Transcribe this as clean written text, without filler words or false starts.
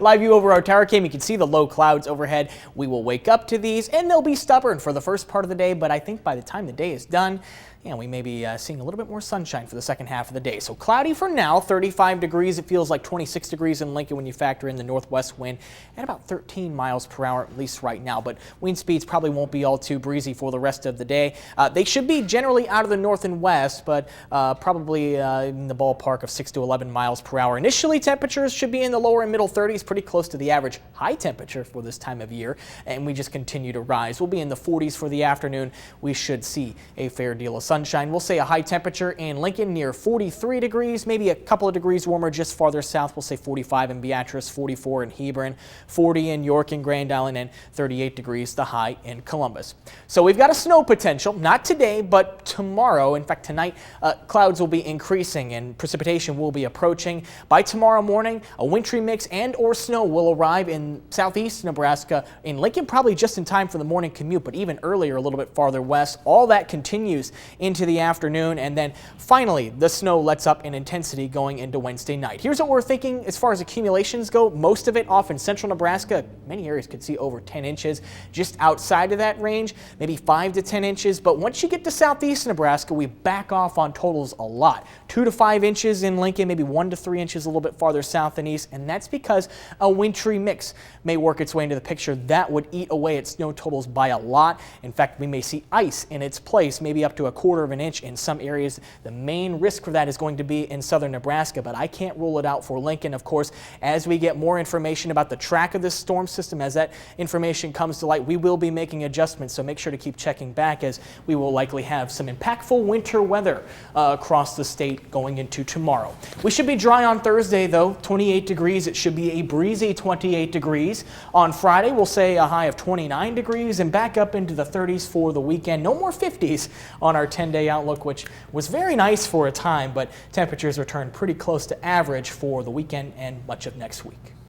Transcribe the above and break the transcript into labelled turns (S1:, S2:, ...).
S1: Live view over our tower cam, you can see the low clouds overhead. We will wake up to these and they'll be stubborn for the first part of the day, but I think by the time the day is done, we may be seeing a little bit more sunshine for the second half of the day. So cloudy for now, 35 degrees. It feels like 26 degrees in Lincoln when you factor in the northwest wind at about 13 miles per hour, at least right now. But wind speeds probably won't be all too breezy for the rest of the day. They should be generally out of the north and west, but probably in the ballpark of 6 to 11 miles per hour. Initially, temperatures should be in the lower and middle 30s, pretty close to the average high temperature for this time of year. And we just continue to rise. We'll be in the 40s for the afternoon. We should see a fair deal of sunshine. We'll say a high temperature in Lincoln near 43 degrees, maybe a couple of degrees warmer just farther south. We'll say 45 in Beatrice, 44 in Hebron, 40 in York and Grand Island, and 38 degrees the high in Columbus. So we've got a snow potential, not today, but tomorrow. In fact, tonight clouds will be increasing and precipitation will be approaching. By tomorrow morning, a wintry mix and or snow will arrive in southeast Nebraska. In Lincoln, probably just in time for the morning commute, but even earlier, a little bit farther west. All that continues into the afternoon, and then finally the snow lets up in intensity going into Wednesday night. Here's what we're thinking as far as accumulations go. Most of it off in central Nebraska. Many areas could see over 10 inches. Just outside of that range, maybe 5 to 10 inches. But once you get to southeast Nebraska, we back off on totals a lot. 2 to 5 inches in Lincoln, maybe 1 to 3 inches a little bit farther south and east, and that's because a wintry mix may work its way into the picture. That would eat away at snow totals by a lot. In fact, we may see ice in its place, maybe up to 1/4 of an inch in some areas. The main risk for that is going to be in southern Nebraska, but I can't rule it out for Lincoln. Of course, as we get more information about the track of this storm system, as that information comes to light, we will be making adjustments, so make sure to keep checking back, as we will likely have some impactful winter weather across the state going into tomorrow. We should be dry on Thursday, though. 28 degrees. It should be a breezy 28 degrees. On Friday, we'll say a high of 29 degrees and back up into the 30s for the weekend. No more 50s on our 10-day outlook, which was very nice for a time, but temperatures return pretty close to average for the weekend and much of next week.